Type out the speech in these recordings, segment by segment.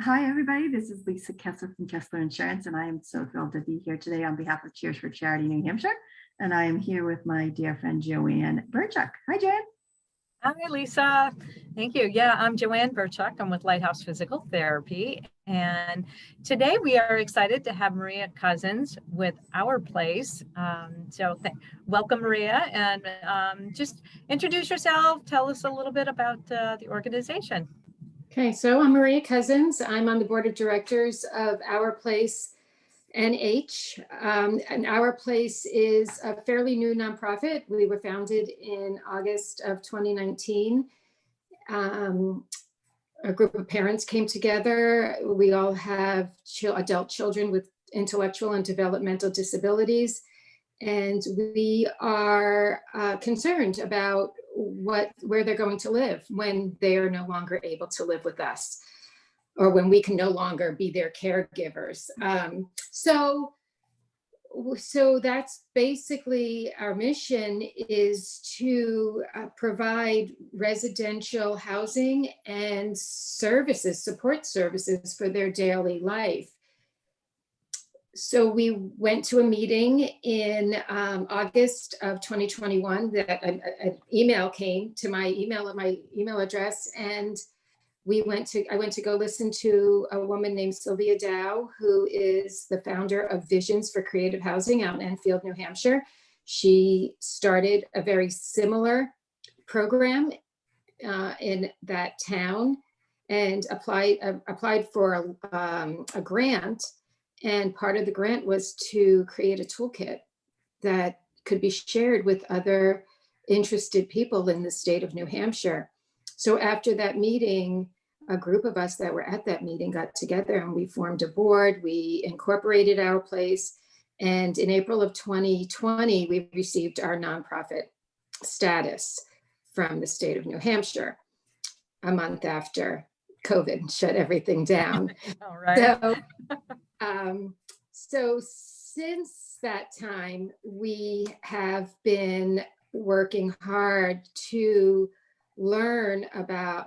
Hi, everybody. This is Lisa Keslar from Keslar Insurance, and I am so thrilled to be here today on behalf of Cheers for Charity New Hampshire. And I am here with my dear friend, JoAnn Burchuk. Hi, JoAnn. Hi, Lisa. Thank you. Yeah, I'm JoAnn Burchuk. I'm with Lighthouse Physical Therapy. And today we are excited to have Maria Cousins with Our Place. Welcome, Maria, and just introduce yourself. Tell us a little bit about the organization. Okay, so I'm Maria Cousins. I'm on the board of directors of Our Place NH. And Our Place is a fairly new nonprofit. We were founded in August of 2019. A group of parents came together. We all have adult children with intellectual and developmental disabilities. And we are concerned about where they're going to live when they are no longer able to live with us, or when we can no longer be their caregivers. So that's basically our mission, is to provide residential housing and services, support services for their daily life. So we went to a meeting in August of 2021 that an email came to my email address, and I went to go listen to a woman named Sylvia Dow, who is the founder of Visions for Creative Housing out in Enfield, New Hampshire. She started a very similar program in that town and applied for a grant. And part of the grant was to create a toolkit that could be shared with other interested people in the state of New Hampshire. So after that meeting, a group of us that were at that meeting got together and we formed a board. We incorporated Our Place. And in April of 2020, we received our nonprofit status from the state of New Hampshire, a month after COVID shut everything down. All right. So since that time, we have been working hard to learn about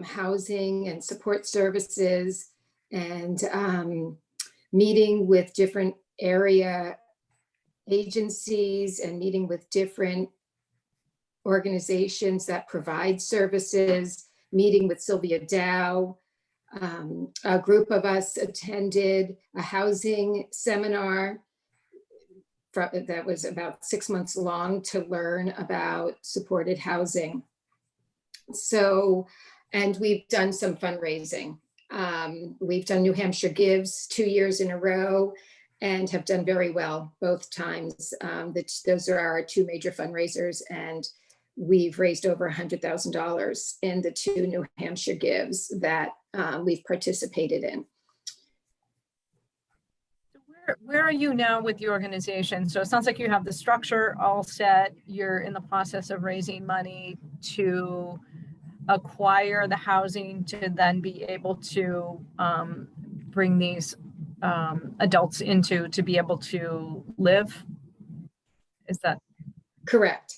housing and support services, and meeting with different area agencies and meeting with different organizations that provide services, meeting with Sylvia Dow. A group of us attended a housing seminar that was about 6 months long to learn about supported housing. So, and we've done some fundraising. We've done New Hampshire Gives 2 years in a row and have done very well both times. Those are our two major fundraisers, and we've raised over $100,000 in the two New Hampshire Gives that we've participated in. Where are you now with the organization? So it sounds like you have the structure all set. You're in the process of raising money to acquire the housing to then be able to bring these adults into to be able to live. Is that correct?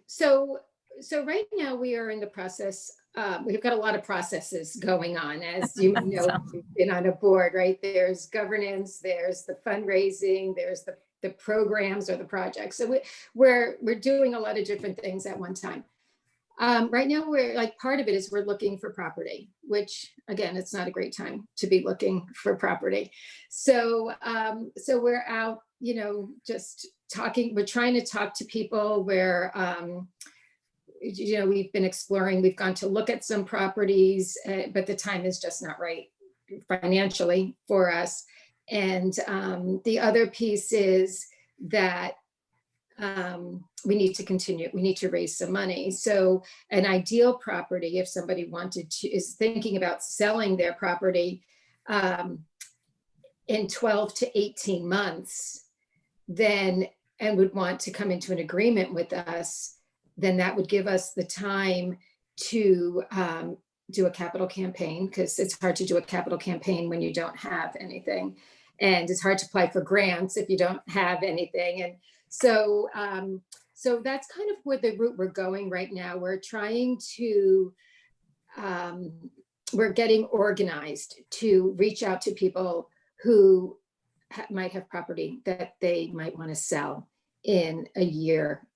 So right now we are in the process. We've got a lot of processes going on, as you know, we've been on a board, right? There's governance, there's the fundraising, there's the programs or the projects. So we're doing a lot of different things at one time. Right now, part of it is we're looking for property, which again, it's not a great time to be looking for property. So we're out, just talking. We're trying to talk to people where, we've been exploring. We've gone to look at some properties, but the time is just not right financially for us. And the other piece is that we need to continue. We need to raise some money. So an ideal property, if somebody is thinking about selling their property in 12 to 18 months, then, and would want to come into an agreement with us, then that would give us the time to do a capital campaign, because it's hard to do a capital campaign when you don't have anything. And it's hard to apply for grants if you don't have anything. And so that's kind of where the route we're going right now. We're trying to we're getting organized to reach out to people who might have property that they might want to sell in a year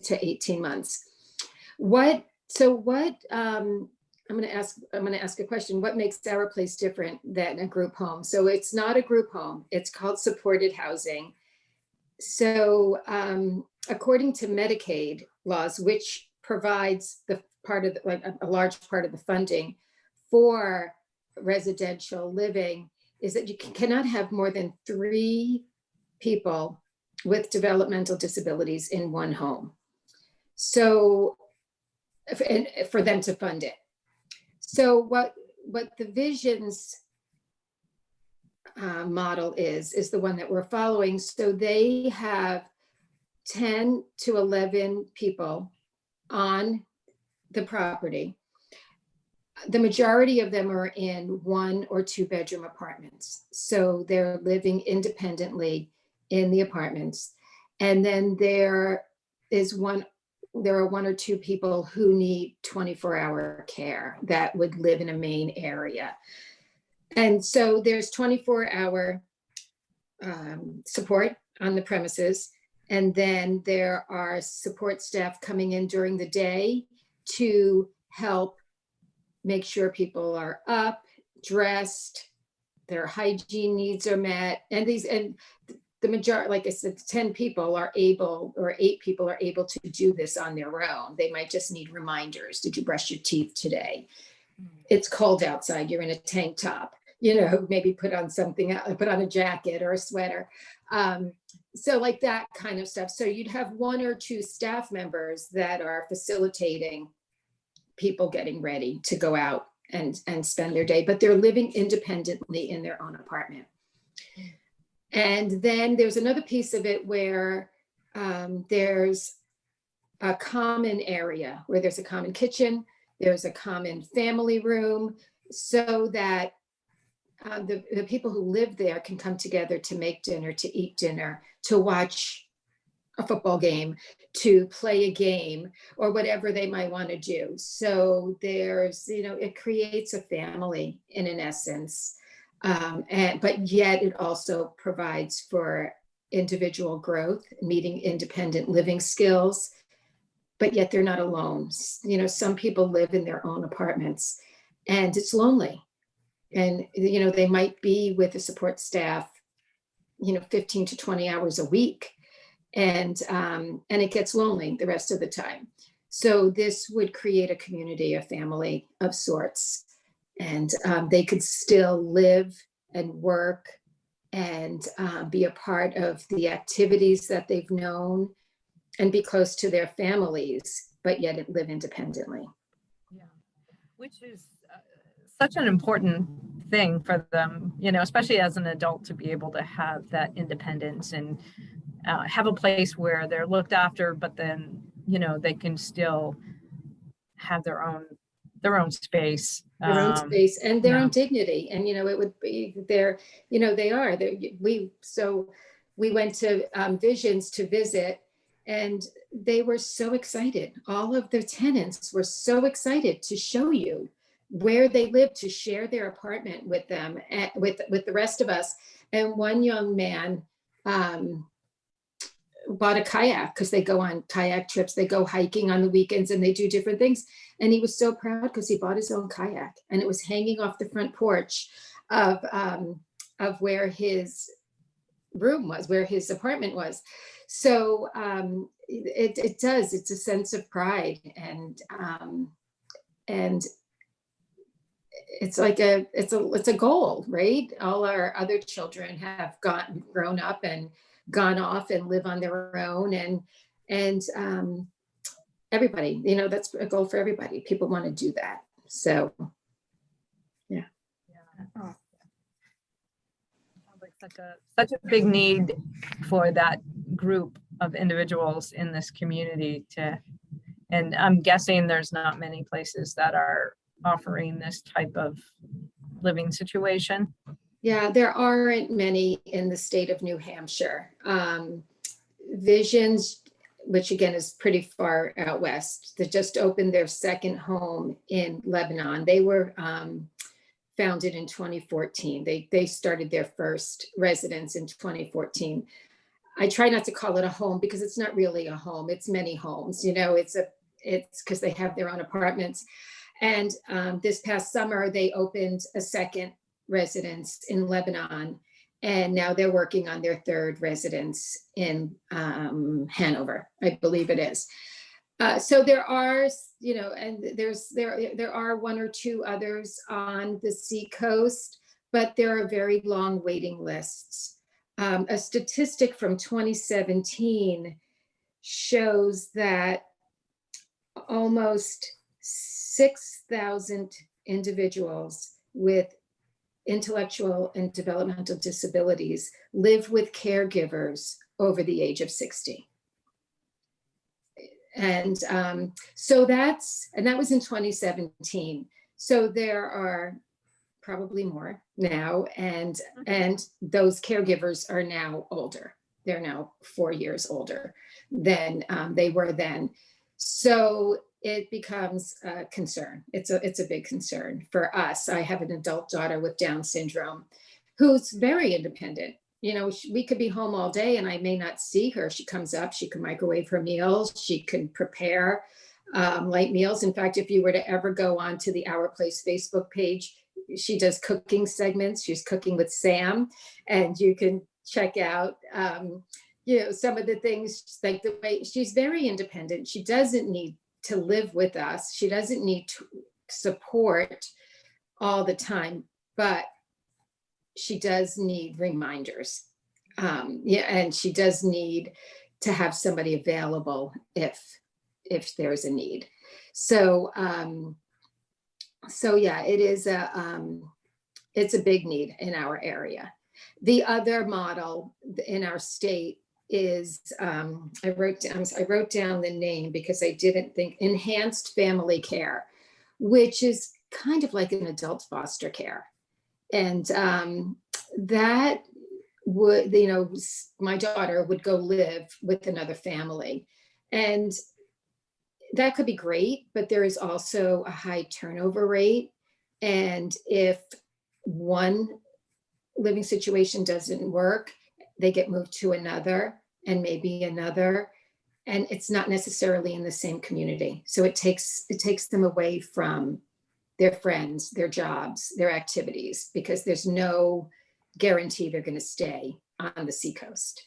to 18 months. I'm going to ask a question. What makes our place different than a group home? So it's not a group home. It's called supported housing. So according to Medicaid laws, which provides the part of a large part of the funding for residential living, is that you cannot have more than 3 people with developmental disabilities in one home. So for them to fund it. So what the Visions model is the one that we're following. So they have 10 to 11 people on the property. The majority of them are in 1 or 2 bedroom apartments. So they're living independently in the apartments. And then there are 1 or 2 people who need 24-hour care that would live in a main area. And so there's 24-hour support on the premises. And then there are support staff coming in during the day to help make sure people are up, dressed, their hygiene needs are met. And the majority, like I said, 10 people are able, or 8 people are able to do this on their own. They might just need reminders. Did you brush your teeth today? It's cold outside. You're in a tank top, maybe put on a jacket or a sweater. So like that kind of stuff. So you'd have 1 or 2 staff members that are facilitating people getting ready to go out and spend their day, but they're living independently in their own apartment. And then there's another piece of it where there's a common area, where there's a common kitchen, there's a common family room, so that the people who live there can come together to make dinner, to eat dinner, to watch a football game, to play a game, or whatever they might want to do. So there's, it creates a family in an essence. But yet it also provides for individual growth, meeting independent living skills, but yet they're not alone. Some people live in their own apartments and it's lonely. And, they might be with the support staff, 15 to 20 hours a week. And it gets lonely the rest of the time. So this would create a community, a family of sorts. And they could still live and work and be a part of the activities that they've known and be close to their families, but yet live independently. Yeah, which is such an important thing for them, especially as an adult, to be able to have that independence and have a place where they're looked after, but then, they can still have their own space. Their own space and their own dignity. And, it would be their, we went to Visions to visit, and they were so excited. All of the tenants were so excited to show you where they live, to share their apartment with them, with the rest of us. And one young man bought a kayak, because they go on kayak trips, they go hiking on the weekends, and they do different things. And he was so proud because he bought his own kayak, and it was hanging off the front porch of where his room was, where his apartment was. So it's a sense of pride, and it's like it's a goal, right? All our other children have grown up and gone off and live on their own, and everybody, that's a goal for everybody. People want to do that. So yeah. Oh. Sounds like such a big need for that group of individuals in this community and I'm guessing there's not many places that are offering this type of living situation. Yeah, there aren't many in the state of New Hampshire. Visions which again is pretty far out west, that just opened their second home in Lebanon. They were founded in 2014. They started their first residence in 2014. I try not to call it a home because it's not really a home. It's many homes, it's because they have their own apartments. And this past summer, they opened a second residence in Lebanon. And now they're working on their third residence in Hanover, I believe it is. So there are, and there are one or two others on the seacoast, but there are very long waiting lists. A statistic from 2017 shows that almost 6,000 individuals with intellectual and developmental disabilities live with caregivers over the age of 60. And so that was in 2017. So there are probably more now, and those caregivers are now older. They're now 4 years older than they were then. So it becomes a concern. It's a big concern for us. I have an adult daughter with Down syndrome who's very independent. We could be home all day and I may not see her. She comes up, she can microwave her meals, she can prepare light meals. In fact, if you were to ever go on to the Our Place Facebook page, she does cooking segments. She's cooking with Sam, and you can check out some of the things, like the way she's very independent. She doesn't need to live with us. She doesn't need to support all the time, but she does need reminders. And she does need to have somebody available if there's a need. So yeah, it is it's a big need in our area. The other model in our state is, I wrote down the name because I didn't think, enhanced family care, which is kind of like an adult foster care. And that would, my daughter would go live with another family. And that could be great, but there is also a high turnover rate. And if one living situation doesn't work, they get moved to another and maybe another. And it's not necessarily in the same community. So it takes them away from their friends, their jobs, their activities, because there's no guarantee they're going to stay on the seacoast.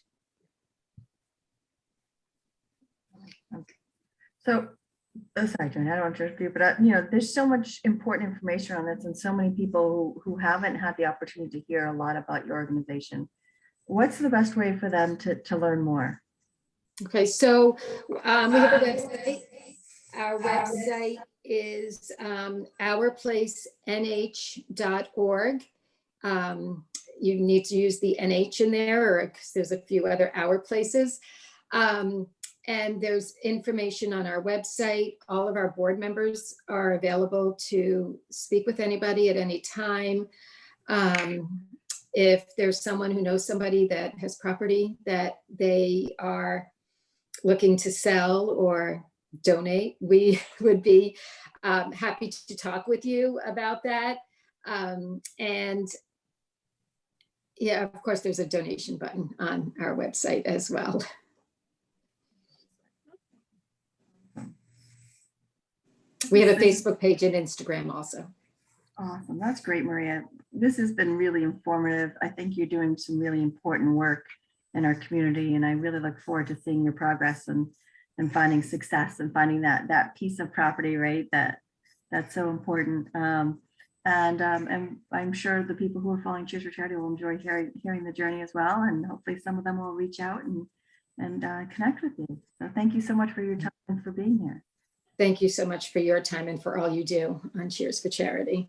Okay. So, sorry, JoAnn, I don't want to interrupt you, but there's so much important information on this, and so many people who haven't had the opportunity to hear a lot about your organization. What's the best way for them to learn more? Okay, so we have a website. Our website is ourplacenh.org. You need to use the NH in there, or because there's a few other Our Places. And there's information on our website. All of our board members are available to speak with anybody at any time. If there's someone who knows somebody that has property that they are looking to sell or donate, we would be happy to talk with you about that. And yeah, of course, there's a donation button on our website as well. We have a Facebook page and Instagram also. Awesome. That's great, Maria. This has been really informative. I think you're doing some really important work in our community, and I really look forward to seeing your progress and finding success and finding that piece of property, right? That's so important. And I'm sure the people who are following Cheers for Charity will enjoy hearing the journey as well. And hopefully some of them will reach out and connect with you. So thank you so much for your time and for being here. Thank you so much for your time and for all you do on Cheers for Charity.